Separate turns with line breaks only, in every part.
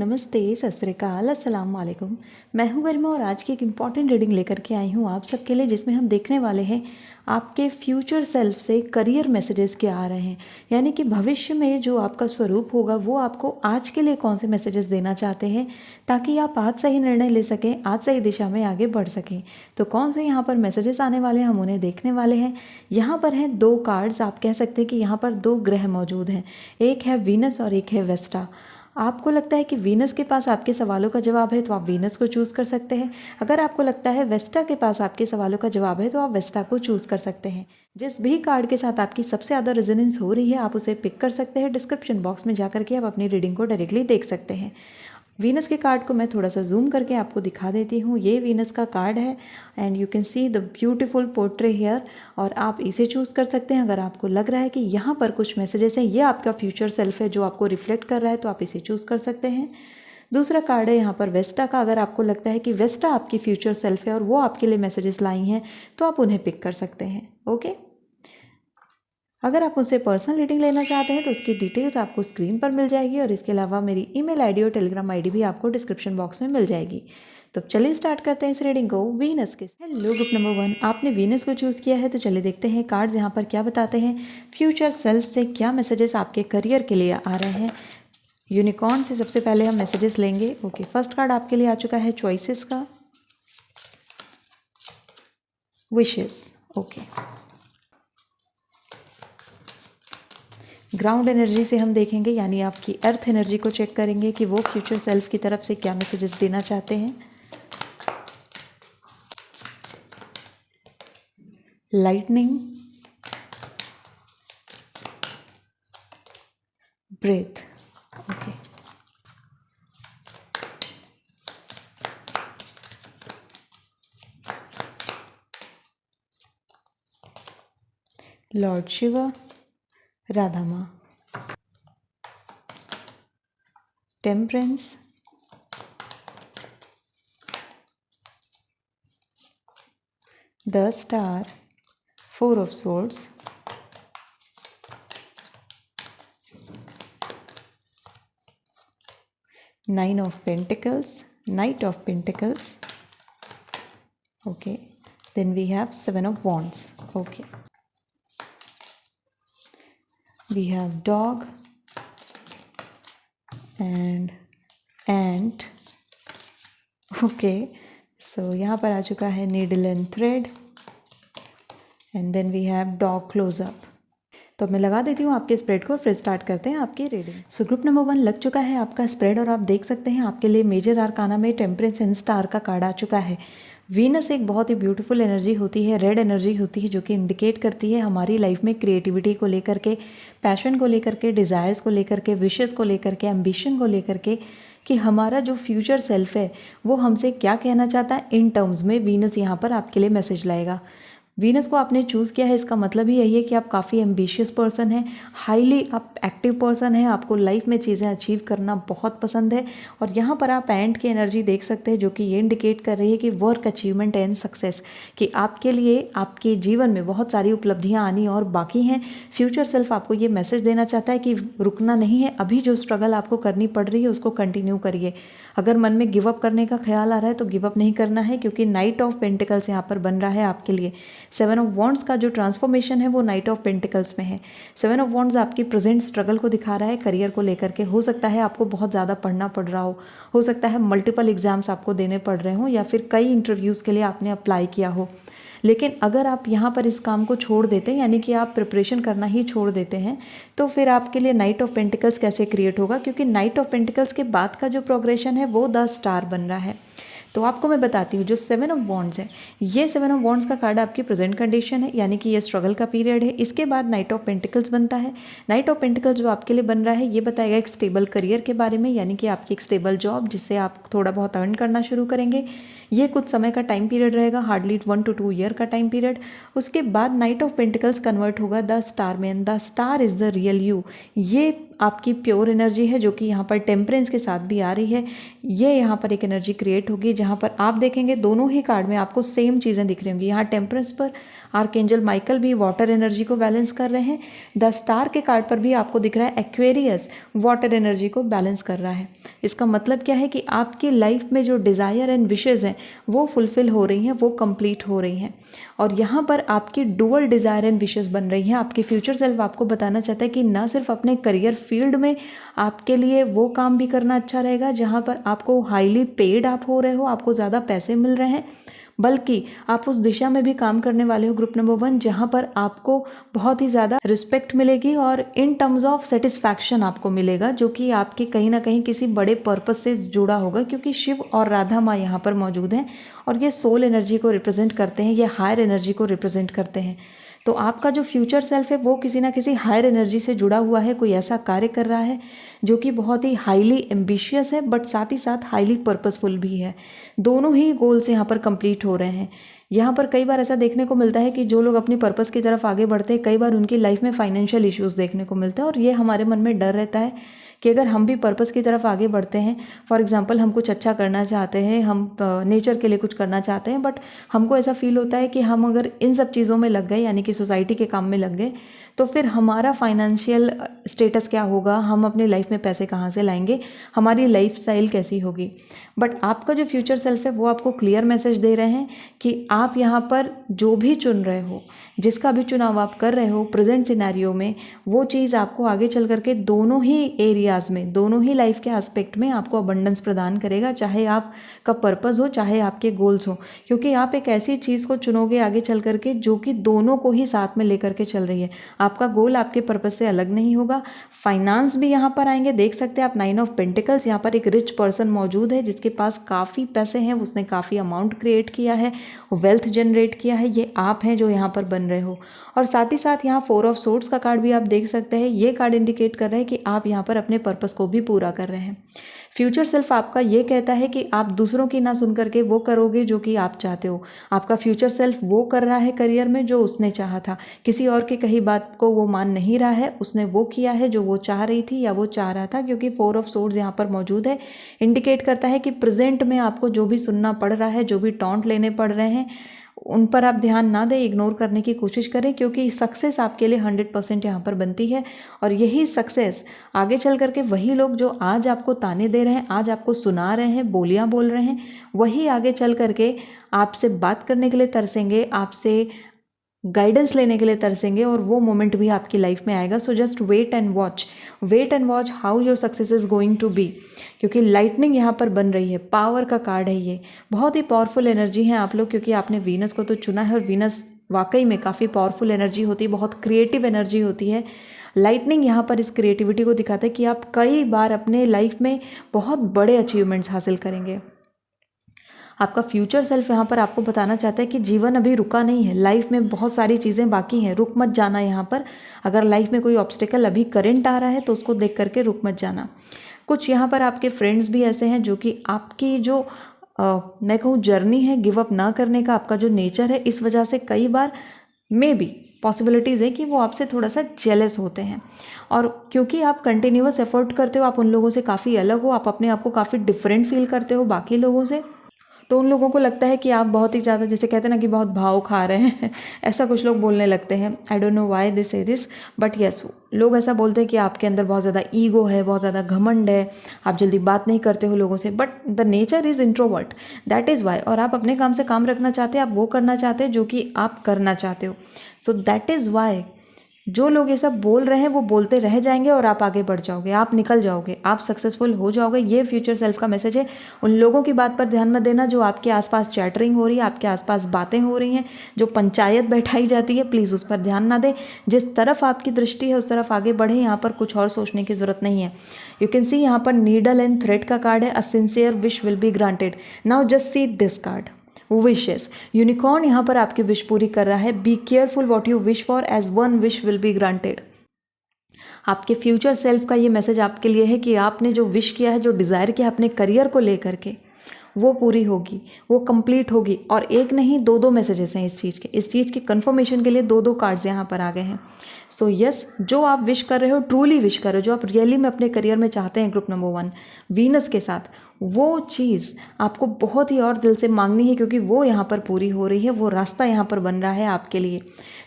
नमस्ते, सत श्री अकाल, अस्सलाम वालेकुम। मैं हूं गरिमा और आज की एक इम्पॉर्टेंट रीडिंग लेकर के आई हूं आप सबके लिए, जिसमें हम देखने वाले हैं आपके फ्यूचर सेल्फ से करियर मैसेजेस क्या आ रहे हैं। यानी कि भविष्य में जो आपका स्वरूप होगा वो आपको आज के लिए कौन से मैसेजेस देना चाहते हैं, ताकि आप आज सही निर्णय ले सकें, आज सही दिशा में आगे बढ़ सकें। तो कौन से यहाँ पर मैसेजेस आने वाले हैं, हम उन्हें देखने वाले हैं। यहाँ पर हैं 2 कार्ड्स, आप कह सकते हैं कि यहाँ पर 2 ग्रह मौजूद हैं। एक है वीनस और एक है वेस्टा। आपको लगता है कि वीनस के पास आपके सवालों का जवाब है तो आप वीनस को चूज़ कर सकते हैं। अगर आपको लगता है वेस्टा के पास आपके सवालों का जवाब है तो आप वेस्टा को चूज़ कर सकते हैं। जिस भी कार्ड के साथ आपकी सबसे ज़्यादा रेजोनेंस हो रही है आप उसे पिक कर सकते हैं। डिस्क्रिप्शन बॉक्स में जाकर के आप अपनी रीडिंग को डायरेक्टली देख सकते हैं। वीनस के कार्ड को मैं थोड़ा सा जूम करके आपको दिखा देती हूँ। ये वीनस का कार्ड है and you can see the beautiful portray hair, और आप इसे चूज़ कर सकते हैं। अगर आपको लग रहा है कि यहाँ पर कुछ मैसेजेस हैं, ये आपका फ्यूचर सेल्फ है जो आपको रिफ्लेक्ट कर रहा है, तो आप इसे चूज़ कर सकते हैं। दूसरा कार्ड है यहाँ पर वेस्टा का। अगर आपको लगता है कि वेस्टा आपकी फ्यूचर सेल्फ है और वो आपके लिए मैसेजेस लाई हैं तो आप उन्हें पिक कर सकते हैं। ओके, अगर आप मुझसे पर्सनल रीडिंग लेना चाहते हैं तो उसकी डिटेल्स आपको स्क्रीन पर मिल जाएगी, और इसके अलावा मेरी ईमेल आईडी और टेलीग्राम आईडी भी आपको डिस्क्रिप्शन बॉक्स में मिल जाएगी। तो चलिए स्टार्ट करते हैं इस रीडिंग को वीनस के। हेलो ग्रुप नंबर 1, आपने वीनस को चूज़ किया है, तो चलिए देखते हैं कार्ड्स यहाँ पर क्या बताते हैं। फ्यूचर सेल्फ से क्या मैसेजेस आपके करियर के लिए आ रहे हैं। यूनिकॉर्न से सबसे पहले हम मैसेजेस लेंगे। ओके, फर्स्ट कार्ड आपके लिए आ चुका है चॉइसेस का, विशेस। ओके, ग्राउंड एनर्जी से हम देखेंगे, यानी आपकी अर्थ एनर्जी को चेक करेंगे कि वो फ्यूचर सेल्फ की तरफ से क्या मैसेजेस देना चाहते हैं। Lightning, breath. Okay, lord Shiva, Radha माँ, temperance, the star, 4 of swords, nine of pentacles, knight of pentacles. Okay, then we have 7 of wands. Okay, we have dog and ant. Okay, so यहाँ पर आ चुका है needle and thread, and then we have dog closeup. तो मैं लगा देती हूँ आपके स्प्रेड को, फिर स्टार्ट करते हैं आपकी रीडिंग। सो ग्रुप नंबर 1 लग चुका है आपका स्प्रेड, और आप देख सकते हैं आपके लिए मेजर आर्काना में टेम्परेंस एंड स्टार का कार्ड आ चुका है। वीनस एक बहुत ही ब्यूटीफुल एनर्जी होती है, रेड एनर्जी होती है, जो कि इंडिकेट करती है हमारी लाइफ में क्रिएटिविटी को लेकर के, पैशन को लेकर के, डिज़ायर्स को लेकर के, विशेस को लेकर के, एम्बिशन को लेकर के, कि हमारा जो फ्यूचर सेल्फ है वो हमसे क्या कहना चाहता है। इन टर्म्स में वीनस यहाँ पर आपके लिए मैसेज लाएगा। वीनस को आपने चूज़ किया है, इसका मतलब ही यही है कि आप काफ़ी एम्बिशियस पर्सन हैं, हाईली आप एक्टिव पर्सन हैं, आपको लाइफ में चीज़ें अचीव करना बहुत पसंद है। और यहाँ पर आप एंड की एनर्जी देख सकते हैं, जो कि ये इंडिकेट कर रही है कि वर्क अचीवमेंट एंड सक्सेस, कि आपके लिए आपके जीवन में बहुत सारी उपलब्धियाँ आनी और बाकी हैं। फ्यूचर सेल्फ आपको ये मैसेज देना चाहता है कि रुकना नहीं है, अभी जो स्ट्रगल आपको करनी पड़ रही है उसको कंटिन्यू करिए। अगर मन में गिव अप करने का ख्याल आ रहा है तो गिव अप नहीं करना है, क्योंकि नाइट ऑफ पेंटिकल्स यहाँ पर बन रहा है आपके लिए। 7 ऑफ वॉन्ड्स का जो ट्रांसफॉर्मेशन है वो नाइट ऑफ पेंटिकल्स में है। 7 ऑफ वॉन्ड्स आपकी प्रेजेंट स्ट्रगल को दिखा रहा है करियर को लेकर के। हो सकता है आपको बहुत ज़्यादा पढ़ना पड़ रहा हो सकता है मल्टीपल एग्जाम्स आपको देने पड़ रहे हों, या फिर कई इंटरव्यूज़ के लिए आपने अप्लाई किया हो। लेकिन अगर आप यहाँ पर इस काम को छोड़ देते हैं, यानी कि आप प्रिपरेशन करना ही छोड़ देते हैं, तो फिर आपके लिए नाइट ऑफ पेंटिकल्स कैसे क्रिएट होगा, क्योंकि नाइट ऑफ पेंटिकल्स के बाद का जो प्रोग्रेशन है वो द स्टार बन रहा है। तो आपको मैं बताती हूँ, जो 7 ऑफ वॉन्ड्स है, ये 7 ऑफ वॉन्ड्स का कार्ड आपकी प्रेजेंट कंडीशन है, यानी कि ये स्ट्रगल का पीरियड है। इसके बाद नाइट ऑफ पेंटिकल्स बनता है। नाइट ऑफ पेंटिकल्स जो आपके लिए बन रहा है ये बताएगा एक स्टेबल करियर के बारे में, यानी कि आपकी एक स्टेबल जॉब जिससे आप थोड़ा बहुत अर्न करना शुरू करेंगे। ये कुछ समय का टाइम पीरियड रहेगा, हार्डली 1 to 2 ईयर का टाइम पीरियड। उसके बाद नाइट ऑफ पेंटिकल्स कन्वर्ट होगा द स्टार में। The star is the real you. ये आपकी प्योर एनर्जी है, जो कि यहाँ पर टेम्परेंस के साथ भी आ रही है। ये यहाँ पर एक एनर्जी क्रिएट होगी, जहाँ पर आप देखेंगे दोनों ही कार्ड में आपको सेम चीज़ें दिख रही होंगी। यहाँ टेम्परेंस पर आर्कएंजल माइकल भी वाटर एनर्जी को बैलेंस कर रहे हैं। द स्टार के कार्ड पर भी आपको दिख रहा है एक्वेरियस वाटर एनर्जी को बैलेंस कर रहा है। इसका मतलब क्या है कि आपकी लाइफ में जो डिज़ायर एंड विशेज़ हैं वो फुलफिल हो रही हैं, वो कंप्लीट हो रही हैं। और यहाँ पर आपकी डुअल डिज़ायर एंड विशेज़ बन रही हैं। आपके फ्यूचर सेल्फ आपको बताना चाहता है कि ना सिर्फ अपने करियर फील्ड में आपके लिए वो काम भी करना अच्छा रहेगा जहाँ पर आपको हाईली पेड आप हो रहे हो, आपको ज़्यादा पैसे मिल रहे हैं, बल्कि आप उस दिशा में भी काम करने वाले हो ग्रुप नंबर 1 जहाँ पर आपको बहुत ही ज़्यादा रिस्पेक्ट मिलेगी और इन टर्म्स ऑफ सेटिस्फैक्शन आपको मिलेगा, जो कि आपके कहीं ना कहीं किसी बड़े पर्पस से जुड़ा होगा, क्योंकि शिव और राधा माँ यहाँ पर मौजूद हैं और ये सोल एनर्जी को रिप्रेजेंट करते हैं, ये हायर एनर्जी को रिप्रेजेंट करते हैं। तो आपका जो फ्यूचर सेल्फ है वो किसी ना किसी हायर एनर्जी से जुड़ा हुआ है, कोई ऐसा कार्य कर रहा है जो कि बहुत ही हाईली एम्बिशियस है बट साथ ही साथ हाईली पर्पसफुल भी है। दोनों ही गोल्स यहाँ पर कंप्लीट हो रहे हैं। यहाँ पर कई बार ऐसा देखने को मिलता है कि जो लोग अपनी पर्पस की तरफ आगे बढ़ते हैं कई बार उनकी लाइफ में फाइनेंशियल इश्यूज़ देखने को मिलते हैं और ये हमारे मन में डर रहता है कि अगर हम भी पर्पस की तरफ आगे बढ़ते हैं, फॉर एग्जांपल हम कुछ अच्छा करना चाहते हैं, हम नेचर के लिए कुछ करना चाहते हैं, बट हमको ऐसा फील होता है कि हम अगर इन सब चीज़ों में लग गए, यानी कि सोसाइटी के काम में लग गए, तो फिर हमारा फाइनेंशियल स्टेटस क्या होगा, हम अपनी लाइफ में पैसे कहाँ से लाएंगे, हमारी लाइफ स्टाइल कैसी होगी। बट आपका जो फ्यूचर सेल्फ है वो आपको क्लियर मैसेज दे रहे हैं कि आप यहाँ पर जो भी चुन रहे हो, जिसका भी चुनाव आप कर रहे हो प्रेजेंट सिनेरियो में, वो चीज़ आपको आगे चल करके दोनों ही एरियाज़ में, दोनों ही लाइफ के एस्पेक्ट में आपको अबंडेंस प्रदान करेगा, चाहे आपका पर्पस हो चाहे आपके गोल्स हो, क्योंकि आप एक ऐसी चीज़ को चुनोगे आगे चल करके जो कि दोनों को ही साथ में लेकर के चल रही है। आपका गोल आपके पर्पस से अलग नहीं होगा। फाइनेंस भी यहाँ पर आएंगे, देख सकते हैं आप 9 ऑफ पेंटिकल्स, यहाँ पर एक रिच पर्सन मौजूद है जिसके पास काफ़ी पैसे हैं, उसने काफ़ी अमाउंट क्रिएट किया है, वेल्थ जनरेट किया है, ये आप हैं जो यहाँ पर बन रहे हो। और साथ ही साथ यहाँ 4 ऑफ सोर्ड्स का कार्ड भी आप देख सकते हैं। ये कार्ड इंडिकेट कर रहे हैं कि आप यहाँ पर अपने पर्पस को भी पूरा कर रहे हैं। फ्यूचर सेल्फ आपका ये कहता है कि आप दूसरों की ना सुन करके वो करोगे जो कि आप चाहते हो। आपका फ्यूचर सेल्फ वो कर रहा है करियर में जो उसने चाहा था, किसी और की कही बात को वो मान नहीं रहा है, उसने वो किया है जो वो चाह रही थी या वो चाह रहा था, क्योंकि 4 ऑफ सोर्ड्स यहाँ पर मौजूद है। इंडिकेट करता है कि प्रेजेंट में आपको जो भी सुनना पड़ रहा है, जो भी टॉन्ट लेने पड़ रहे हैं, उन पर आप ध्यान ना दें, इग्नोर करने की कोशिश करें, क्योंकि सक्सेस आपके लिए 100% यहाँ पर बनती है। और यही सक्सेस आगे चल करके वही लोग जो आज आपको ताने दे रहे हैं, आज आपको सुना रहे हैं, बोलियाँ बोल रहे हैं, वही आगे चल करके आपसे बात करने के लिए तरसेंगे, आपसे गाइडेंस लेने के लिए तरसेंगे, और वो मोमेंट भी आपकी लाइफ में आएगा। So just wait and watch how your success is going to be, क्योंकि लाइटनिंग यहाँ पर बन रही है, पावर का कार्ड है, ये बहुत ही पावरफुल एनर्जी है आप लोग, क्योंकि आपने वीनस को तो चुना है और वीनस वाकई में काफ़ी पावरफुल एनर्जी होती है, बहुत क्रिएटिव एनर्जी होती है। लाइटनिंग यहाँ पर इस क्रिएटिविटी को दिखाता है कि आप कई बार अपने लाइफ में बहुत बड़े अचीवमेंट्स हासिल करेंगे। आपका फ्यूचर सेल्फ यहाँ पर आपको बताना चाहता है कि जीवन अभी रुका नहीं है, लाइफ में बहुत सारी चीज़ें बाकी हैं, रुक मत जाना यहाँ पर। अगर लाइफ में कोई ऑब्स्टिकल अभी करंट आ रहा है तो उसको देख करके रुक मत जाना। कुछ यहाँ पर आपके फ्रेंड्स भी ऐसे हैं जो कि आपकी जो मैं कहूँ जर्नी है, गिव अप ना करने का आपका जो नेचर है, इस वजह से कई बार मे बी पॉसिबिलिटीज़ है कि वो आपसे थोड़ा सा जेलस होते हैं। और क्योंकि आप कंटिन्यूअस एफर्ट करते हो, आप उन लोगों से काफ़ी अलग हो, आप अपने आप को काफ़ी डिफरेंट फील करते हो बाकी लोगों से, तो उन लोगों को लगता है कि आप बहुत ही ज़्यादा, जैसे कहते हैं ना कि बहुत भाव खा रहे हैं ऐसा कुछ लोग बोलने लगते हैं। I don't know why this से दिस, बट यस, लोग ऐसा बोलते हैं कि आपके अंदर बहुत ज़्यादा ईगो है, बहुत ज़्यादा घमंड है, आप जल्दी बात नहीं करते हो लोगों से, but the nature is introvert, that is Y. और आप अपने काम से काम रखना चाहते हैं, आप वो करना चाहते हैं जो कि आप करना चाहते हो। सो दैट इज़ वाई जो लोग ये सब बोल रहे हैं वो बोलते रह जाएंगे और आप आगे बढ़ जाओगे, आप निकल जाओगे, आप सक्सेसफुल हो जाओगे। ये फ्यूचर सेल्फ का मैसेज है। उन लोगों की बात पर ध्यान मत देना जो आपके आसपास चैटरिंग हो रही है, आपके आसपास बातें हो रही हैं, जो पंचायत बैठाई जाती है, प्लीज़ उस पर ध्यान ना दें। जिस तरफ आपकी दृष्टि है उस तरफ आगे बढ़े, यहाँ पर कुछ और सोचने की ज़रूरत नहीं है। यू कैन सी यहाँ पर नीडल एंड थ्रेड का कार्ड है, a sincere wish will be granted. Now just see this card, wishes. Unicorn यहाँ पर आपकी विश पूरी कर रहा है। Be careful what you wish for, as one wish will be granted. आपके फ्यूचर सेल्फ का ये मैसेज आपके लिए है कि आपने जो विश किया है, जो डिज़ायर किया अपने करियर को लेकर के, वो पूरी होगी, वो कंप्लीट होगी। और एक नहीं, दो मैसेजेस हैं इस चीज़ के। इस चीज़ की कंफर्मेशन के लिए दो कार्ड्स यहाँ पर आ गए हैं। सो यस, जो आप विश कर रहे हो, ट्रूली विश कर रहे हो, जो आप रियली में अपने करियर में चाहते हैं ग्रुप नंबर 1 वीनस के साथ, वो चीज़ आपको बहुत ही और दिल से मांगनी है, क्योंकि वो यहाँ पर पूरी हो रही है, वो रास्ता यहाँ पर बन रहा है आपके लिए।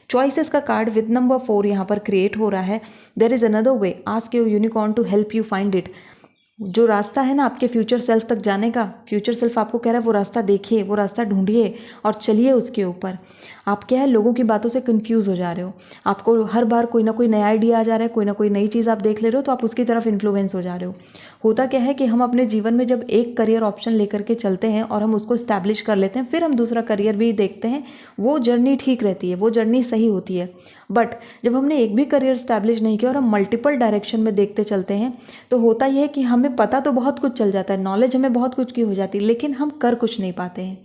चॉइसेस का कार्ड विद नंबर 4 यहाँ पर क्रिएट हो रहा है। There is another way, ask your unicorn to help you find it. जो रास्ता है ना आपके फ्यूचर सेल्फ तक जाने का, फ्यूचर सेल्फ आपको कह रहा है वो रास्ता देखिए, वो रास्ता ढूंढिए और चलिए उसके ऊपर। आप क्या है, लोगों की बातों से कंफ्यूज हो जा रहे हो, आपको हर बार कोई ना कोई नया आइडिया आ जा रहा है, कोई ना कोई नई चीज़ आप देख ले रहे हो, तो आप उसकी तरफ इन्फ्लुएंस हो जा रहे हो। होता क्या है कि हम अपने जीवन में जब एक करियर ऑप्शन लेकर के चलते हैं और हम उसको इस्टेब्लिश कर लेते हैं, फिर हम दूसरा करियर भी देखते हैं, वो जर्नी ठीक रहती है, वो जर्नी सही होती है। बट जब हमने एक भी करियर इस्टेब्लिश नहीं किया और हम मल्टीपल डायरेक्शन में देखते चलते हैं, तो होता यह है कि हमें पता तो बहुत कुछ चल जाता है, नॉलेज हमें बहुत कुछ की हो जाती है, लेकिन हम कर कुछ नहीं पाते हैं,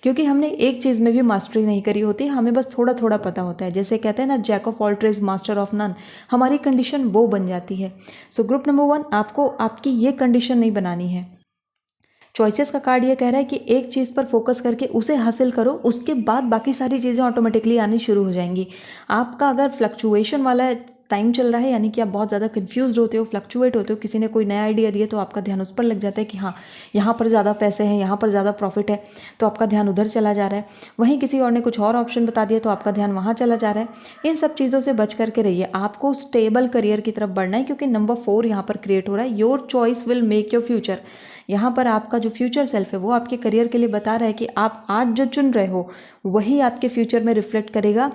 क्योंकि हमने एक चीज़ में भी मास्टरी नहीं करी होती, हमें बस थोड़ा थोड़ा पता होता है। जैसे कहते हैं ना, jack of all trades master of none, हमारी कंडीशन वो बन जाती है। सो ग्रुप नंबर 1, आपको आपकी ये कंडीशन नहीं बनानी है। चॉइसेस का कार्ड ये कह रहा है कि एक चीज़ पर फोकस करके उसे हासिल करो, उसके बाद बाकी सारी चीज़ें ऑटोमेटिकली आनी शुरू हो जाएंगी। आपका अगर फ्लक्चुएशन वाला टाइम चल रहा है, यानी कि आप बहुत ज़्यादा कन्फ्यूज़ होते हो, फ्लक्चुएट होते हो, किसी ने कोई नया आइडिया दिया तो आपका ध्यान उस पर लग जाता है कि हाँ यहाँ पर ज़्यादा पैसे हैं, यहाँ पर ज़्यादा प्रॉफिट है, तो आपका ध्यान उधर चला जा रहा है। वहीं किसी और ने कुछ और ऑप्शन बता दिया तो आपका ध्यान वहाँ चला जा रहा है। इन सब चीज़ों से बच करके रहिए, आपको स्टेबल करियर की तरफ बढ़ना है, क्योंकि नंबर 4 यहाँ पर क्रिएट हो रहा है। Your choice will make your future. यहाँ पर आपका जो फ्यूचर सेल्फ है वो आपके करियर के लिए बता रहा है कि आप आज जो चुन रहे हो वही आपके फ्यूचर में रिफ्लेक्ट करेगा।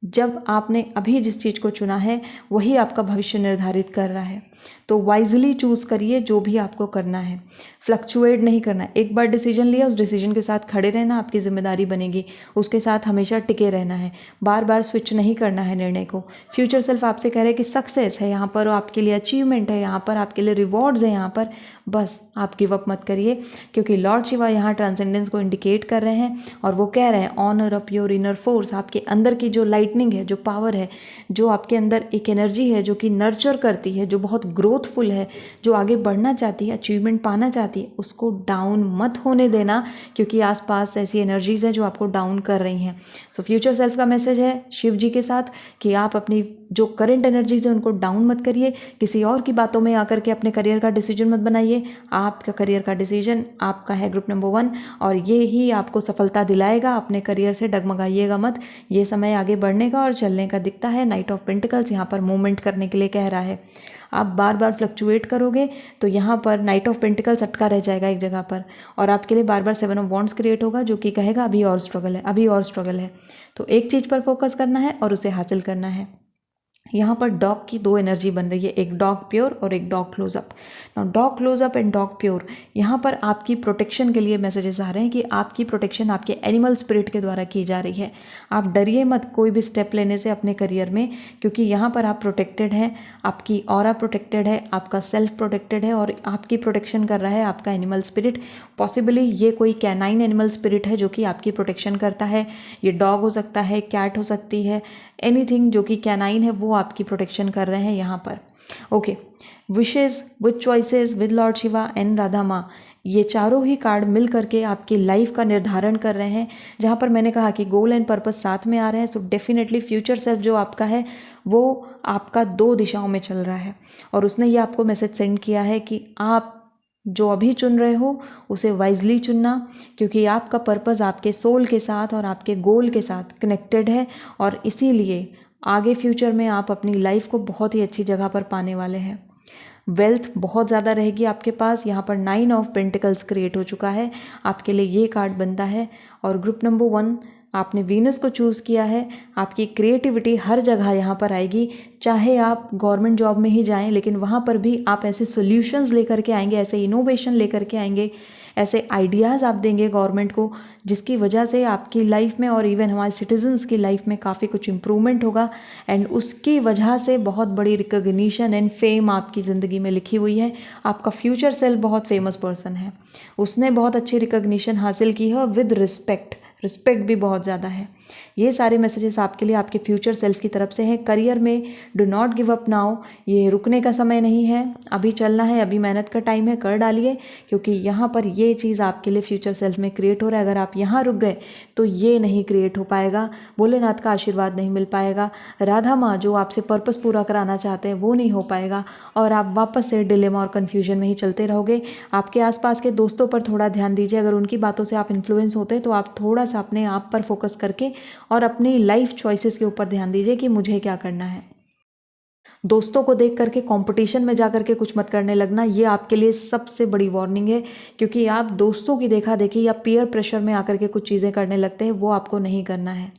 जब आपने अभी जिस चीज़ को चुना है वही आपका भविष्य निर्धारित कर रहा है। तो वाइजली चूज़ करिए जो भी आपको करना है, फ्लक्चुएट नहीं करना है। एक बार डिसीजन लिया, उस डिसीजन के साथ खड़े रहना आपकी जिम्मेदारी बनेगी, उसके साथ हमेशा टिके रहना है, बार बार स्विच नहीं करना है निर्णय को। फ्यूचर सेल्फ आपसे कह रहे हैं कि सक्सेस है यहाँ पर, आपके लिए अचीवमेंट है यहाँ पर, आपके लिए रिवॉर्ड्स है यहाँ पर, बस आप गिव अप मत करिए, क्योंकि लॉर्ड शिवा यहाँ ट्रांसेंडेंस को इंडिकेट कर रहे हैं और वो कह रहे हैं honour up your inner force. आपके अंदर की जो लाइटनिंग है, जो पावर है, जो आपके अंदर एक एनर्जी है जो कि नर्चर करती है, जो बहुत ग्रोथफुल है, जो आगे बढ़ना चाहती है, अचीवमेंट पाना चाहती है, उसको डाउन मत होने देना, क्योंकि आसपास ऐसी एनर्जीज़ हैं जो आपको डाउन कर रही हैं। सो फ्यूचर सेल्फ का मैसेज है शिव जी के साथ कि आप अपनी जो करंट एनर्जीज है उनको डाउन मत करिए, किसी और की बातों में आकर के अपने करियर का डिसीजन मत बनाइए। आपका करियर का डिसीजन आपका है ग्रुप नंबर 1, और ये ही आपको सफलता दिलाएगा। अपने करियर से डगमगाइएगा मत, ये समय आगे बढ़ने का और चलने का दिखता है। नाइट ऑफ पेंटिकल्स यहाँ पर मूवमेंट करने के लिए कह रहा है। आप बार बार फ्लक्चुएट करोगे तो यहाँ पर नाइट ऑफ पेंटिकल्स अटका रह जाएगा एक जगह पर, और आपके लिए बार बार 7 ऑफ वॉन्ड्स क्रिएट होगा जो कि कहेगा अभी और स्ट्रगल है, अभी और स्ट्रगल है। तो एक चीज़ पर फोकस करना है और उसे हासिल करना है। यहाँ पर डॉग की 2 एनर्जी बन रही है, एक डॉग प्योर और एक dog close up. Now dog close up and dog pure, यहाँ पर आपकी प्रोटेक्शन के लिए मैसेजेस आ रहे हैं कि आपकी प्रोटेक्शन आपके एनिमल स्पिरिट के द्वारा की जा रही है। आप डरिए मत कोई भी स्टेप लेने से अपने करियर में, क्योंकि यहाँ पर आप प्रोटेक्टेड हैं, आपकी ऑरा प्रोटेक्टेड है, आपका सेल्फ प्रोटेक्टेड है, और आपकी प्रोटेक्शन कर रहा है आपका एनिमल स्पिरिट। पॉसिबली ये कोई कैनाइन एनिमल स्पिरिट है जो कि आपकी प्रोटेक्शन करता है। ये डॉग हो सकता है, कैट हो सकती है, एनीथिंग जो कि कैनाइन है वो आपकी प्रोटेक्शन कर रहे हैं यहाँ पर। Okay, wishes with choices with Lord Shiva and Radha माँ, ये चारों ही कार्ड मिल करके आपकी लाइफ का निर्धारण कर रहे हैं। जहाँ पर मैंने कहा कि गोल एंड पर्पस साथ में आ रहे हैं, सो डेफिनेटली फ्यूचर सेल्फ जो आपका है वो आपका 2 दिशाओं में चल रहा है, और उसने ये आपको मैसेज सेंड किया है कि आप जो अभी चुन रहे हो उसे वाइजली चुनना, क्योंकि आपका पर्पस आपके सोल के साथ और आपके गोल के साथ कनेक्टेड है, और इसीलिए आगे फ्यूचर में आप अपनी लाइफ को बहुत ही अच्छी जगह पर पाने वाले हैं। वेल्थ बहुत ज़्यादा रहेगी आपके पास। यहाँ पर 9 ऑफ पेंटिकल्स क्रिएट हो चुका है, आपके लिए ये कार्ड बनता है। और ग्रुप नंबर 1 आपने वीनस को चूज़ किया है। आपकी क्रिएटिविटी हर जगह यहाँ पर आएगी, चाहे आप गवर्नमेंट जॉब में ही जाएं, लेकिन वहाँ पर भी आप ऐसे सॉल्यूशंस लेकर के आएंगे, ऐसे इनोवेशन लेकर के आएंगे, ऐसे आइडियाज़ आप देंगे गवर्नमेंट को, जिसकी वजह से आपकी लाइफ में और इवन हमारे सिटीजन्स की लाइफ में काफ़ी कुछ इम्प्रूवमेंट होगा, एंड उसकी वजह से बहुत बड़ी रिकॉग्निशन एंड फेम आपकी ज़िंदगी में लिखी हुई है। आपका फ्यूचर सेल्फ बहुत फेमस पर्सन है, उसने बहुत अच्छी रिकॉग्निशन हासिल की है, और विद रिस्पेक्ट भी बहुत ज़्यादा है। ये सारे मैसेजेस आपके लिए आपके फ्यूचर सेल्फ की तरफ से हैं। करियर में do not give up now, ये रुकने का समय नहीं है, अभी चलना है, अभी मेहनत का टाइम है, कर डालिए, क्योंकि यहाँ पर ये चीज़ आपके लिए फ्यूचर सेल्फ में क्रिएट हो रहा है। अगर आप यहाँ रुक गए तो ये नहीं क्रिएट हो पाएगा, भोलेनाथ का आशीर्वाद नहीं मिल पाएगा, राधा माँ जो आपसे पर्पस पूरा कराना चाहते हैं वो नहीं हो पाएगा, और आप वापस से डिलेमा और कन्फ्यूजन में ही चलते रहोगे। आपके आसपास के दोस्तों पर थोड़ा ध्यान दीजिए, अगर उनकी बातों से आप इन्फ्लुएंस होते हैं तो आप थोड़ा सा अपने आप पर फोकस करके और अपनी लाइफ चॉइसेस के ऊपर ध्यान दीजिए कि मुझे क्या करना है। दोस्तों को देख करके कंपटीशन में जा करके कुछ मत करने लगना, ये आपके लिए सबसे बड़ी वार्निंग है, क्योंकि आप दोस्तों की देखा देखी या पीयर प्रेशर में आकर के कुछ चीज़ें करने लगते हैं, वो आपको नहीं करना है।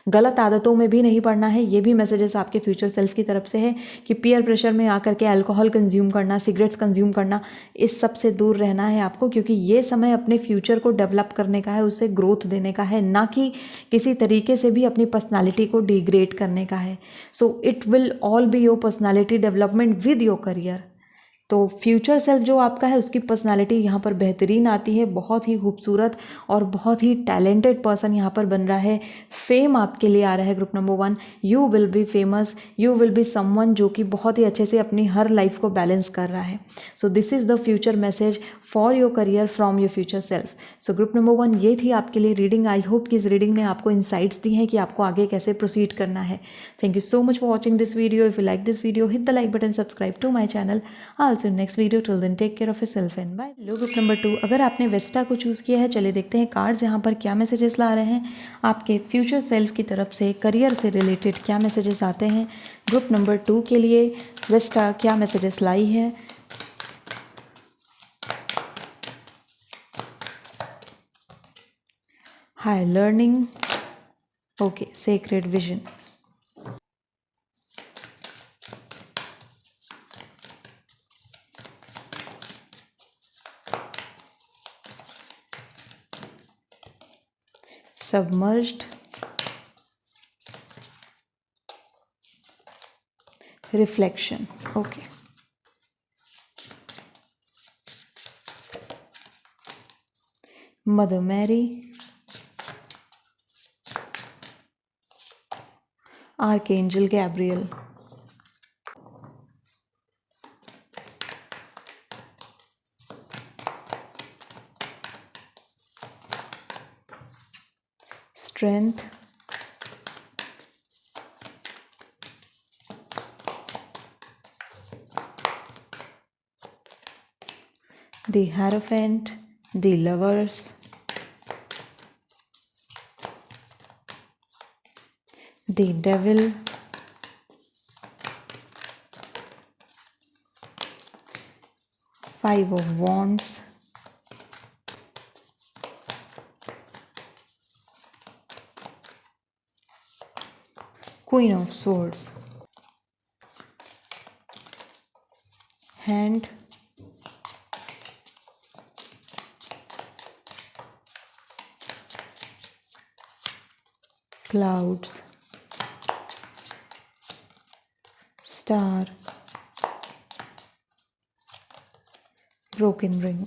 गलत आदतों में भी नहीं पड़ना है। ये भी मैसेजेस आपके फ्यूचर सेल्फ की तरफ से है कि पीयर प्रेशर में आकर के अल्कोहल कंज्यूम करना, सिगरेट्स कंज्यूम करना, इस सब से दूर रहना है आपको, क्योंकि ये समय अपने फ्यूचर को डेवलप करने का है, उससे ग्रोथ देने का है, ना कि किसी तरीके से भी अपनी पर्सनालिटी को डिग्रेड करने का है। So it will all be your personality development with your career. तो फ्यूचर सेल्फ जो आपका है उसकी पर्सनालिटी यहाँ पर बेहतरीन आती है, बहुत ही खूबसूरत और बहुत ही टैलेंटेड पर्सन यहाँ पर बन रहा है। फेम आपके लिए आ रहा है group number 1, you will be famous, you will be someone जो कि बहुत ही अच्छे से अपनी हर लाइफ को बैलेंस कर रहा है। So this is the future message for your career from your future self. So group number 1 ये थी आपके लिए रीडिंग। आई होप कि इस रीडिंग ने आपको इंसाइट्स दी हैं कि आपको आगे कैसे प्रोसीड करना है। Thank you so much for watching this video. If you like this video, hit the like button, subscribe to my channel. Next video, till then take care of yourself and bye. लो group number 2, अगर आपने Vista को choose किया है, चलिए देखते हैं cards यहाँ पर क्या मैसेजेस ला रहे हैं आपके फ्यूचर सेल्फ की तरफ से। करियर से रिलेटेड क्या मैसेजेस आते हैं ग्रुप नंबर 2 के लिए, वेस्टा क्या मैसेजेस लाई है। High learning, okay, sacred vision, submerged, reflection, okay, Mother Mary, Archangel Gabriel, strength, the Hierophant, the Lovers, the Devil, Five of Wands, Queen of Swords, Hand, Clouds, Star, Broken Ring।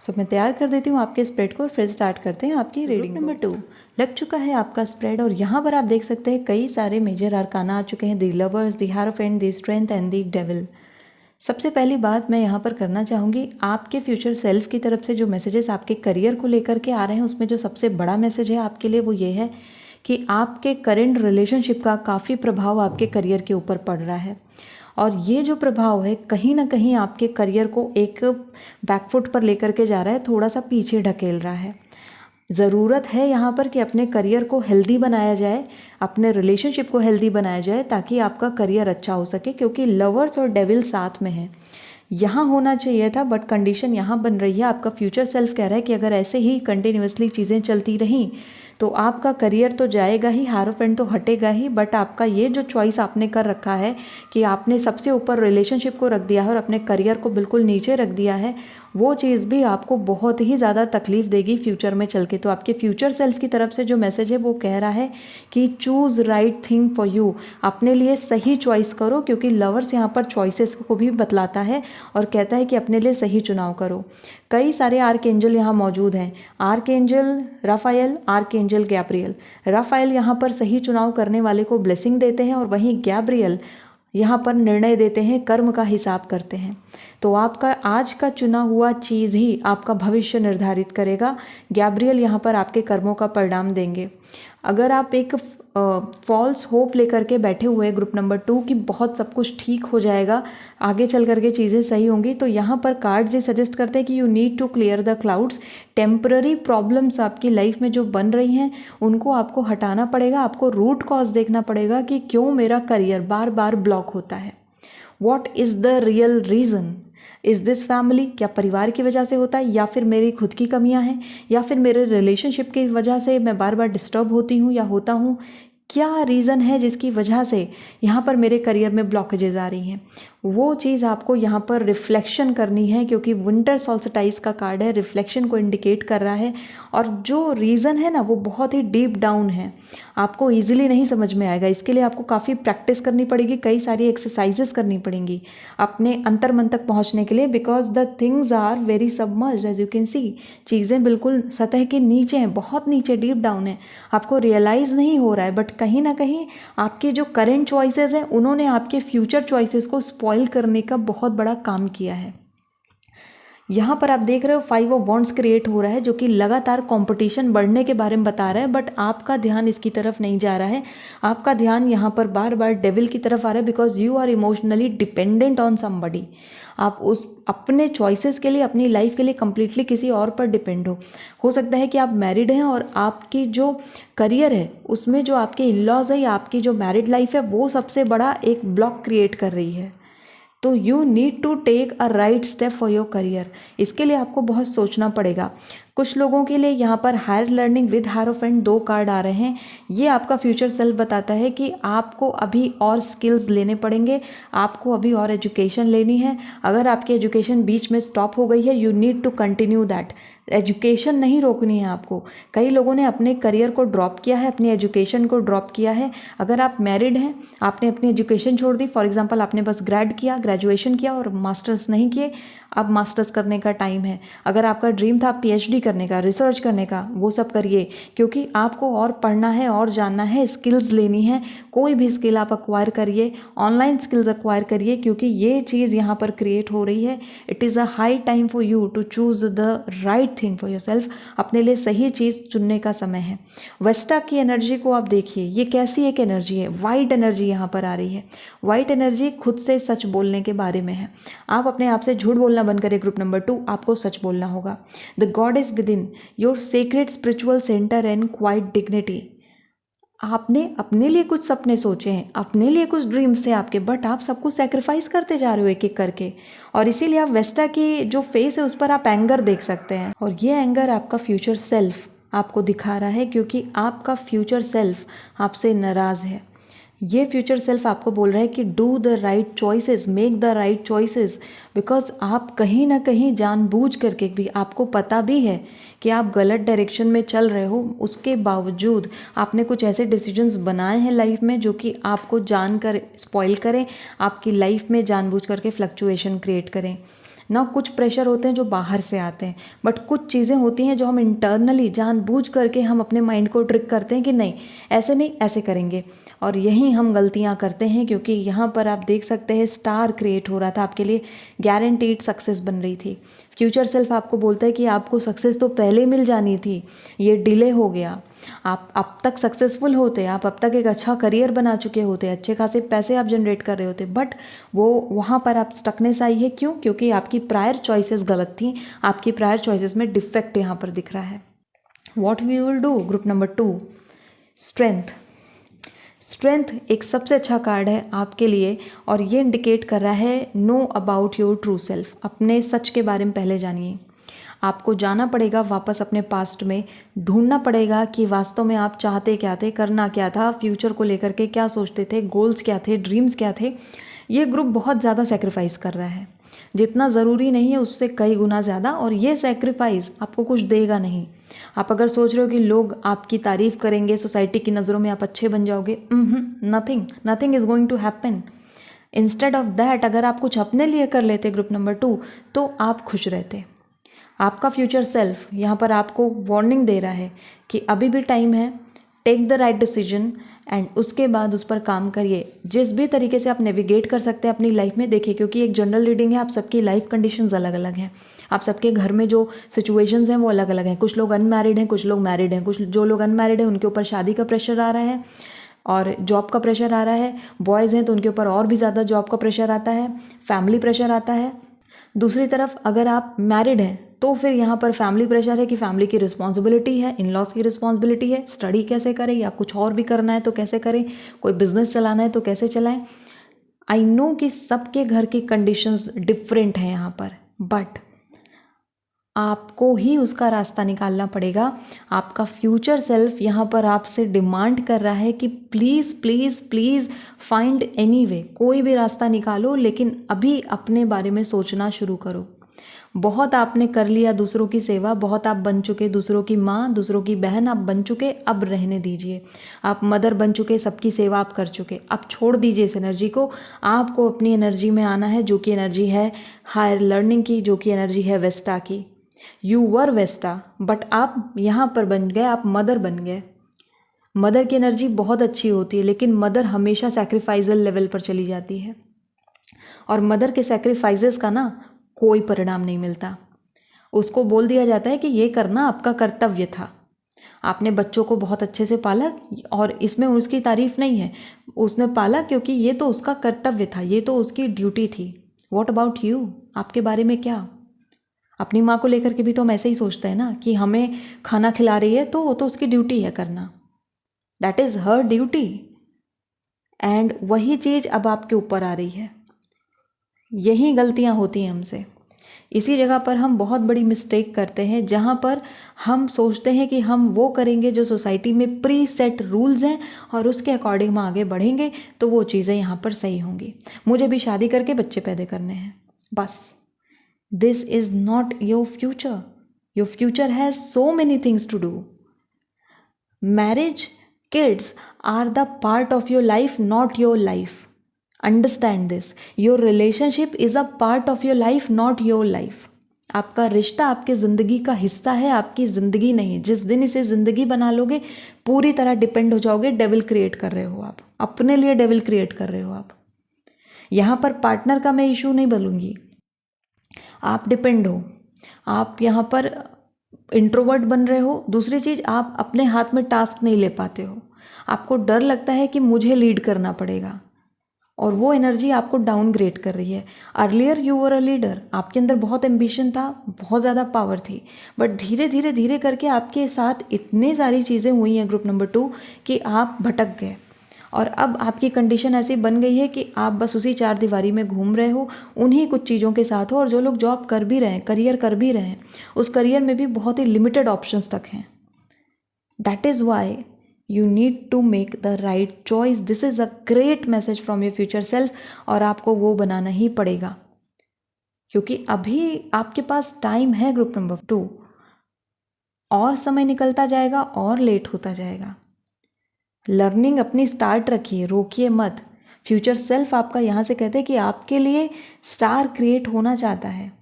सो मैं तैयार कर देती हूँ आपके spread को और फिर start करते हैं आपकी रीडिंग। नंबर 2 लग चुका है आपका स्प्रेड, और यहाँ पर आप देख सकते हैं कई सारे मेजर आर्काना आ चुके हैं, the lovers, the hierophant, the strength and the devil. सबसे पहली बात मैं यहाँ पर करना चाहूँगी, आपके फ्यूचर सेल्फ की तरफ से जो मैसेजेस आपके करियर को लेकर के आ रहे हैं उसमें जो सबसे बड़ा मैसेज है आपके लिए वो ये है कि आपके करेंट रिलेशनशिप का काफ़ी प्रभाव आपके करियर के ऊपर पड़ रहा है, और ये जो प्रभाव है कहीं ना कहीं आपके करियर को एक बैकफुट पर लेकर के जा रहा है, थोड़ा सा पीछे ढकेल रहा है। ज़रूरत है यहाँ पर कि अपने करियर को हेल्दी बनाया जाए, अपने रिलेशनशिप को हेल्दी बनाया जाए, ताकि आपका करियर अच्छा हो सके, क्योंकि लवर्स और डेविल साथ में है। यहाँ होना चाहिए था बट कंडीशन यहाँ बन रही है, आपका फ्यूचर सेल्फ कह रहा है कि अगर ऐसे ही कंटिन्यूसली चीज़ें चलती रहीं तो आपका करियर तो जाएगा ही, हायरोफेंट तो हटेगा ही, बट आपका ये जो चॉइस आपने कर रखा है कि आपने सबसे ऊपर रिलेशनशिप को रख दिया है और अपने करियर को बिल्कुल नीचे रख दिया है, वो चीज़ भी आपको बहुत ही ज़्यादा तकलीफ देगी फ्यूचर में चल के। तो आपके फ्यूचर सेल्फ की तरफ से जो मैसेज है वो कह रहा है कि choose right thing for you, अपने लिए सही चॉइस करो, क्योंकि लवर्स यहाँ पर चॉइसेस को भी बतलाता है और कहता है कि अपने लिए सही चुनाव करो। कई सारे आर्कएंजल यहाँ मौजूद हैं, archangel Rafael, archangel Gabriel. Rafael यहाँ पर सही चुनाव करने वाले को ब्लेसिंग देते हैं और वहीं गैब्रियल यहाँ पर निर्णय देते हैं, कर्म का हिसाब करते हैं। तो आपका आज का चुना हुआ चीज़ ही आपका भविष्य निर्धारित करेगा। गैब्रियल यहाँ पर आपके कर्मों का परिणाम देंगे। अगर आप एक फॉल्स होप लेकर के बैठे हुए हैं ग्रुप नंबर 2 कि बहुत सब कुछ ठीक हो जाएगा, आगे चल करके चीज़ें सही होंगी, तो यहाँ पर कार्ड्स ये सजेस्ट करते हैं कि you need to clear the clouds. Temporary problems आपकी लाइफ में जो बन रही हैं उनको आपको हटाना पड़ेगा। आपको रूट कॉज देखना पड़ेगा कि क्यों मेरा करियर बार बार ब्लॉक होता है। What is the real reason? Is this family? क्या परिवार की वजह से होता है, या फिर मेरी खुद की कमियां हैं, या फिर मेरे रिलेशनशिप की वजह से मैं बार बार डिस्टर्ब होती हूँ या होता हूँ? क्या रीज़न है जिसकी वजह से यहाँ पर मेरे करियर में ब्लॉकेजेस आ रही हैं? वो चीज़ आपको यहाँ पर रिफ्लेक्शन करनी है, क्योंकि विंटर सॉल्स्टिस का कार्ड है, रिफ्लेक्शन को इंडिकेट कर रहा है। और जो रीज़न है ना वो बहुत ही डीप डाउन है, आपको इजीली नहीं समझ में आएगा। इसके लिए आपको काफ़ी प्रैक्टिस करनी पड़ेगी, कई सारी एक्सरसाइजेस करनी पड़ेंगी अपने अंतर मन तक पहुँचने के लिए, because the things are very submerged as you can see. चीज़ें बिल्कुल सतह के नीचे हैं, बहुत नीचे, डीप डाउन है, आपको रियलाइज़ नहीं हो रहा है। बट कहीं ना कहीं आपके जो करेंट चॉइसेस हैं उन्होंने आपके फ्यूचर चॉइसेस को स्पॉइल करने का बहुत बड़ा काम किया है। यहाँ पर आप देख रहे हो 5 ऑफ वॉन्ड्स क्रिएट हो रहा है, जो कि लगातार कंपटीशन बढ़ने के बारे में बता रहा है, बट आपका ध्यान इसकी तरफ नहीं जा रहा है। आपका ध्यान यहाँ पर बार बार डेविल की तरफ आ रहा है, because you are emotionally dependent on somebody. आप उस अपने चॉइसेस के लिए, अपनी लाइफ के लिए कम्प्लीटली किसी और पर डिपेंड हो सकता है कि आप मैरिड हैं और आपकी जो करियर है उसमें जो आपके इन-लॉज है या आपकी जो मैरिड लाइफ है वो सबसे बड़ा एक ब्लॉक क्रिएट कर रही है। तो you need to take a right step for your career. इसके लिए आपको बहुत सोचना पड़ेगा। कुछ लोगों के लिए यहाँ पर higher learning with hierophant 2 card आ रहे हैं। ये आपका फ्यूचर सेल्फ बताता है कि आपको अभी और स्किल्स लेने पड़ेंगे, आपको अभी और एजुकेशन लेनी है। अगर आपकी एजुकेशन बीच में स्टॉप हो गई है, you need to continue that. Education नहीं रोकनी है आपको। कई लोगों ने अपने करियर को ड्रॉप किया है, अपनी एजुकेशन को ड्रॉप किया है। अगर आप मैरिड हैं, आपने अपनी एजुकेशन छोड़ दी, फॉर एग्जांपल आपने बस ग्रेजुएशन किया और मास्टर्स नहीं किए, अब मास्टर्स करने का टाइम है। अगर आपका ड्रीम था पीएचडी करने का, रिसर्च करने का, वो सब करिए, क्योंकि आपको और पढ़ना है और जानना है, स्किल्स लेनी है। कोई भी स्किल आप अक्वायर करिए, ऑनलाइन स्किल्स अक्वायर करिए, क्योंकि ये चीज़ यहाँ पर क्रिएट हो रही है। It is a high time for you to choose the right thing for yourself. अपने लिए सही चीज़ चुनने का समय है। वेस्टा की एनर्जी को आप देखिए, ये कैसी एक एनर्जी है, वाइट एनर्जी यहाँ पर आ रही है। वाइट एनर्जी खुद से सच बोलने के बारे में है। आप अपने आप से झूठ बोलना बंद करें ग्रुप नंबर 2, आपको सच बोलना होगा। The god is within your secret spiritual centre and quiet dignity. आपने अपने लिए कुछ सपने सोचे हैं, अपने लिए कुछ ड्रीम्स थे आपके, बट आप सब कुछ सेक्रीफाइस करते जा रहे हो एक एक करके, और इसीलिए आप वेस्टा की जो फेस है उस पर आप एंगर देख सकते हैं। और ये एंगर आपका फ्यूचर सेल्फ आपको दिखा रहा है, क्योंकि आपका फ्यूचर सेल्फ आपसे नाराज़ है। ये फ्यूचर सेल्फ आपको बोल रहा है कि do the right choices, make the right choices, because आप कहीं ना कहीं जानबूझ करके भी, आपको पता भी है कि आप गलत डायरेक्शन में चल रहे हो, उसके बावजूद आपने कुछ ऐसे डिसीजंस बनाए हैं लाइफ में जो कि आपको जानकर स्पॉइल करें, आपकी लाइफ में जानबूझ करके फ्लक्चुएशन क्रिएट करें ना। कुछ प्रेशर होते हैं जो बाहर से आते हैं, बट कुछ चीज़ें होती हैं जो हम इंटरनली जानबूझ करके हम अपने माइंड को ट्रिक करते हैं कि नहीं ऐसे नहीं, ऐसे करेंगे, और यही हम गलतियां करते हैं। क्योंकि यहाँ पर आप देख सकते हैं स्टार क्रिएट हो रहा था आपके लिए, गारंटीड सक्सेस बन रही थी। फ्यूचर सेल्फ आपको बोलता है कि आपको सक्सेस तो पहले मिल जानी थी, ये डिले हो गया। आप अब तक सक्सेसफुल होते, आप अब तक एक अच्छा करियर बना चुके होते, अच्छे खासे पैसे आप जनरेट कर रहे होते, बट वो वहाँ पर आप स्टकनेस आई है। क्यों? क्योंकि आपकी प्रायर चॉइसेस गलत थी, आपकी प्रायर चॉइसेस में डिफेक्ट यहाँ पर दिख रहा है। What we will do group number 2, strength. Strength एक सबसे अच्छा कार्ड है आपके लिए, और ये इंडिकेट कर रहा है know about your true self. अपने सच के बारे में पहले जानिए। आपको जाना पड़ेगा वापस अपने पास्ट में, ढूंढना पड़ेगा कि वास्तव में आप चाहते क्या थे, करना क्या था, फ्यूचर को लेकर के क्या सोचते थे, गोल्स क्या थे, ड्रीम्स क्या थे। ये ग्रुप बहुत ज़्यादा सेक्रीफाइस कर रहा है, जितना ज़रूरी नहीं है उससे कई गुना ज़्यादा, और ये सेक्रीफाइस आपको कुछ देगा नहीं। आप अगर सोच रहे हो कि लोग आपकी तारीफ़ करेंगे, सोसाइटी की नज़रों में आप अच्छे बन जाओगे, nothing is going to happen. Instead of that अगर आप कुछ अपने लिए कर लेते ग्रुप नंबर 2 तो आप खुश रहते। आपका फ्यूचर सेल्फ यहाँ पर आपको वार्निंग दे रहा है कि अभी भी टाइम है, take the right decision and उसके बाद उस पर काम करिए। जिस भी तरीके से आप नेविगेट कर सकते हैं अपनी लाइफ में देखिए, क्योंकि एक जनरल रीडिंग है, आप सबकी लाइफ कंडीशंस अलग अलग हैं, आप सबके घर में जो सिचुएशंस हैं वो अलग अलग हैं। कुछ लोग अनमैरिड हैं, कुछ लोग मैरिड हैं, कुछ जो लोग अनमैरिड हैं उनके ऊपर शादी का प्रेशर आ रहा है और जॉब का प्रेशर आ रहा है। बॉयज़ हैं तो उनके ऊपर और भी ज़्यादा जॉब का प्रेशर आता है, फैमिली प्रेशर आता है। दूसरी तरफ अगर आप मैरिड हैं तो फिर यहाँ पर फैमिली प्रेशर है कि फैमिली की रिस्पॉन्सिबिलिटी है, इन लॉज की रिस्पॉन्सिबिलिटी है, स्टडी कैसे करें या कुछ और भी करना है तो कैसे करें, कोई बिजनेस चलाना है तो कैसे चलाएं। आई नो कि सबके घर की कंडीशंस डिफरेंट हैं यहाँ पर, बट आपको ही उसका रास्ता निकालना पड़ेगा। आपका फ्यूचर सेल्फ यहाँ पर आपसे डिमांड कर रहा है कि please please please find any way, कोई भी रास्ता निकालो, लेकिन अभी अपने बारे में सोचना शुरू करो। बहुत आपने कर लिया दूसरों की सेवा, बहुत आप बन चुके दूसरों की माँ, दूसरों की बहन आप बन चुके, अब रहने दीजिए। आप मदर बन चुके, सबकी सेवा आप कर चुके, अब छोड़ दीजिए इस एनर्जी को। आपको अपनी एनर्जी में आना है जो कि एनर्जी है हायर लर्निंग की, जो कि एनर्जी है वेस्टा की। यू वर वेस्टा बट आप यहाँ पर बन गए, आप मदर बन गए। मदर की एनर्जी बहुत अच्छी होती है, लेकिन मदर हमेशा सैक्रिफाइजल लेवल पर चली जाती है और मदर के सैक्रिफाइसेस का ना कोई परिणाम नहीं मिलता। उसको बोल दिया जाता है कि ये करना आपका कर्तव्य था। आपने बच्चों को बहुत अच्छे से पाला और इसमें उसकी तारीफ नहीं है, उसने पाला क्योंकि ये तो उसका कर्तव्य था, ये तो उसकी ड्यूटी थी। व्हाट अबाउट यू, आपके बारे में क्या? अपनी माँ को लेकर के भी तो हम ऐसे ही सोचते हैं ना कि हमें खाना खिला रही है तो वो तो उसकी ड्यूटी है करना, that is her duty. And वही चीज़ अब आपके ऊपर आ रही है। यही गलतियाँ होती हैं हमसे। इसी जगह पर हम बहुत बड़ी मिस्टेक करते हैं, जहाँ पर हम सोचते हैं कि हम वो करेंगे जो सोसाइटी में प्री सेट रूल्स हैं और उसके अकॉर्डिंग हम आगे बढ़ेंगे तो वो चीज़ें यहाँ पर सही होंगी। मुझे भी शादी करके बच्चे पैदा करने हैं, बस। This is not your future. Your future has so many things to do. Marriage, kids are the part of your life, not your life. Understand this. Your relationship is a part of your life, not your life. आपका रिश्ता आपके ज़िंदगी का हिस्सा है, आपकी ज़िंदगी नहीं। जिस दिन इसे ज़िंदगी बना लोगे पूरी तरह डिपेंड हो जाओगे। डेविल क्रिएट कर रहे हो आप, अपने लिए डेविल क्रिएट कर रहे हो आप। यहाँ पर पार्टनर का मैं इशू नहीं बोलूँगी, आप डिपेंड हो। आप यहाँ पर इंट्रोवर्ट बन रहे हो। दूसरी चीज़, आप अपने हाथ में टास्क नहीं ले पाते हो, आपको डर लगता है कि मुझे लीड करना पड़ेगा और वो एनर्जी आपको डाउनग्रेड कर रही है। Earlier you were a leader, आपके अंदर बहुत एम्बिशन था, बहुत ज़्यादा पावर थी, बट धीरे धीरे धीरे करके आपके साथ इतनी सारी चीज़ें हुई हैं ग्रुप नंबर 2 कि आप भटक गए और अब आपकी कंडीशन ऐसी बन गई है कि आप बस उसी चार दीवारी में घूम रहे हो, उन्हीं कुछ चीज़ों के साथ हो। और जो लोग जॉब कर भी रहे हैं, करियर कर भी रहे हैं, उस करियर में भी बहुत ही लिमिटेड ऑप्शंस तक हैं। That is why you need to make the right choice. This is a great message from your future self और आपको वो बनाना ही पड़ेगा, क्योंकि अभी आपके पास टाइम है ग्रुप नंबर 2, और समय निकलता जाएगा और लेट होता जाएगा। लर्निंग अपनी स्टार्ट रखिए, रोकिए मत। फ्यूचर सेल्फ आपका यहाँ से कहते हैं कि आपके लिए स्टार क्रिएट होना चाहता है।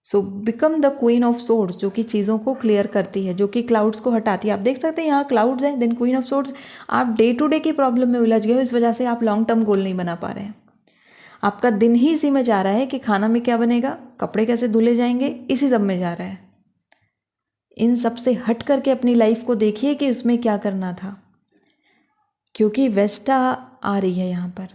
So become the queen of swords, जो कि चीज़ों को क्लियर करती है, जो कि क्लाउड्स को हटाती है। आप देख सकते हैं यहाँ क्लाउड्स हैं, देन क्वीन ऑफ सोर्ड्स। आप डे टू डे की प्रॉब्लम में उलझ गए हो, इस वजह से आप लॉन्ग टर्म गोल नहीं बना पा रहे हैं। आपका दिन ही इसी में जा रहा है कि खाना में क्या बनेगा, कपड़े कैसे धुले जाएंगे, इसी सब में जा रहा है। इन सब से हट करके अपनी लाइफ को देखिए कि उसमें क्या करना था, क्योंकि वेस्टा आ रही है यहाँ पर।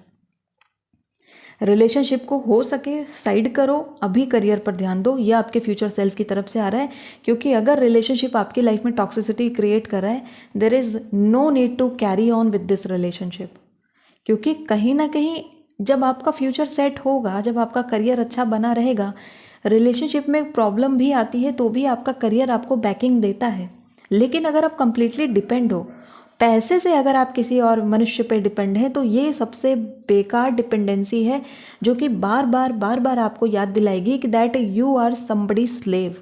रिलेशनशिप को हो सके साइड करो, अभी करियर पर ध्यान दो। ये आपके फ्यूचर सेल्फ की तरफ से आ रहा है, क्योंकि अगर रिलेशनशिप आपकी लाइफ में टॉक्सिसिटी क्रिएट कर रहा है, there is no need to carry on with this relationship. क्योंकि कहीं ना कहीं जब आपका फ्यूचर सेट होगा, जब आपका करियर अच्छा बना रहेगा, रिलेशनशिप में प्रॉब्लम भी आती है तो भी आपका करियर आपको बैकिंग देता है। लेकिन अगर आप कंप्लीटली डिपेंड हो, पैसे से अगर आप किसी और मनुष्य पे डिपेंड हैं, तो ये सबसे बेकार डिपेंडेंसी है, जो कि बार बार आपको याद दिलाएगी कि that you are somebody slave.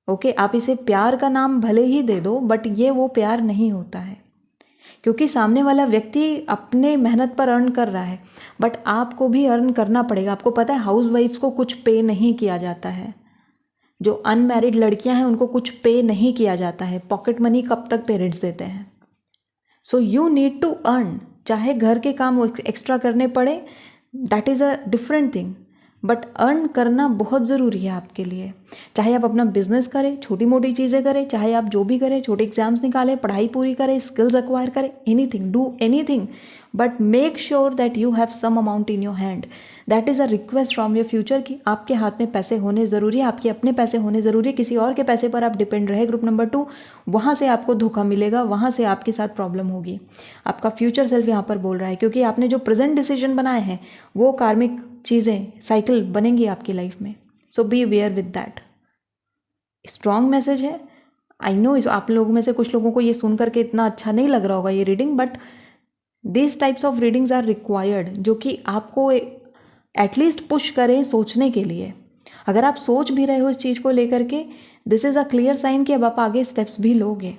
Okay, आप इसे प्यार का नाम भले ही दे दो, बट ये वो प्यार नहीं होता है, क्योंकि सामने वाला व्यक्ति अपने मेहनत पर अर्न कर रहा है, बट आपको भी अर्न करना पड़ेगा। आपको पता है हाउस वाइफ्स को कुछ पे नहीं किया जाता है, जो अनमैरिड लड़कियां हैं उनको कुछ पे नहीं किया जाता है। पॉकेट मनी कब तक पेरेंट्स देते हैं? So you need to earn, चाहे घर के काम एक्स्ट्रा करने पड़े, that is a different thing, but earn करना बहुत ज़रूरी है आपके लिए। चाहे आप अपना बिजनेस करें, छोटी मोटी चीज़ें करें, चाहे आप जो भी करें, छोटे एग्जाम्स निकालें, पढ़ाई पूरी करें, स्किल्स एक्वायर करें, anything, do anything, but make sure that you have some amount in your hand. That is a request from your future कि आपके हाथ में पैसे होने ज़रूरी है, आपके अपने पैसे होने ज़रूरी है। किसी और के पैसे पर आप डिपेंड रहे ग्रुप नंबर 2, वहाँ से आपको धोखा मिलेगा, वहाँ से आपके साथ प्रॉब्लम होगी। आपका फ्यूचर सेल्फ यहाँ पर बोल रहा है, क्योंकि आपने जो प्रेजेंट डिसीजन बनाए हैं वो कार्मिक चीज़ें, साइकिल बनेंगी आपकी लाइफ में। So be aware with that. Strong message है। आई नो आप लोगों में से कुछ लोगों को ये सुन करके इतना अच्छा नहीं लग रहा होगा ये reading, but this types of readings are required, जो कि आपको एटलीस्ट पुश करें सोचने के लिए। अगर आप सोच भी रहे हो इस चीज़ को लेकर के, this is a clear sign कि अब आप आगे स्टेप्स भी लोगे।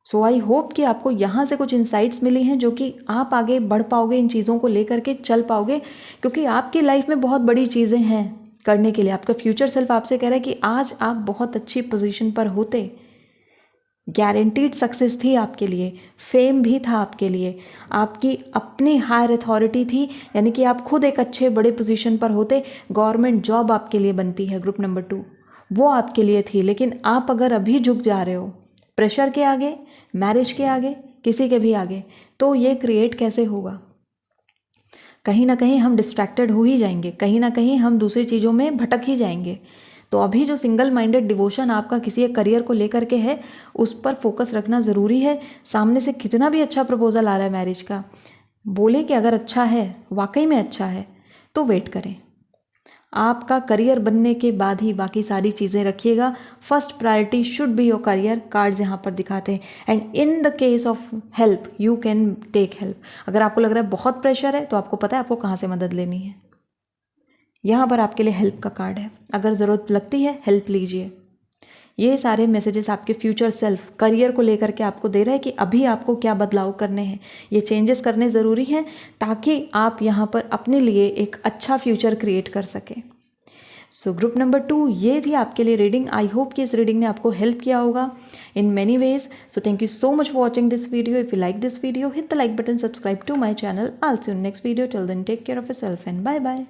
सो आई होप कि आपको यहाँ से कुछ इंसाइट्स मिली हैं, जो कि आप आगे बढ़ पाओगे, इन चीज़ों को लेकर के चल पाओगे, क्योंकि आपकी लाइफ में बहुत बड़ी चीज़ें हैं करने के लिए। आपका फ्यूचर सेल्फ आपसे कह रहा है कि आज आप बहुत अच्छी पोजीशन पर होते, गारंटीड सक्सेस थी आपके लिए, फेम भी था आपके लिए, आपकी अपनी हायर अथॉरिटी थी, यानी कि आप खुद एक अच्छे बड़े पोजीशन पर होते, गवर्नमेंट जॉब आपके लिए बनती है ग्रुप नंबर 2, वो आपके लिए थी। लेकिन आप अगर अभी झुक जा रहे हो प्रेशर के आगे, मैरिज के आगे, किसी के भी आगे, तो ये क्रिएट कैसे होगा? कहीं ना कहीं हम डिस्ट्रैक्टेड हो ही जाएंगे, कहीं ना कहीं हम दूसरी चीज़ों में भटक ही जाएंगे। तो अभी जो सिंगल माइंडेड डिवोशन आपका किसी एक करियर को लेकर के है, उस पर फोकस रखना ज़रूरी है। सामने से कितना भी अच्छा प्रपोजल आ रहा है मैरिज का, बोले कि अगर अच्छा है, वाकई में अच्छा है, तो वेट करें। आपका करियर बनने के बाद ही बाकी सारी चीज़ें रखिएगा। First priority should be your career, cards यहाँ पर दिखाते हैं। And in the case of help you can take help. अगर आपको लग रहा है बहुत प्रेशर है, तो आपको पता है आपको कहाँ से मदद लेनी है। यहाँ पर आपके लिए हेल्प का कार्ड है, अगर ज़रूरत लगती है हेल्प लीजिए। ये सारे मैसेजेस आपके फ्यूचर सेल्फ करियर को लेकर के आपको दे रहे हैं कि अभी आपको क्या बदलाव करने हैं, ये चेंजेस करने ज़रूरी हैं, ताकि आप यहाँ पर अपने लिए एक अच्छा फ्यूचर क्रिएट कर सकें। सो ग्रुप नंबर 2, ये थी आपके लिए रीडिंग। आई होप कि इस रीडिंग ने आपको हेल्प किया होगा in many ways. So thank you so much for watching this video. If you like this video, hit the like button, subscribe to my channel. I'll see you in next video. Till then, take care of yourself and bye bye.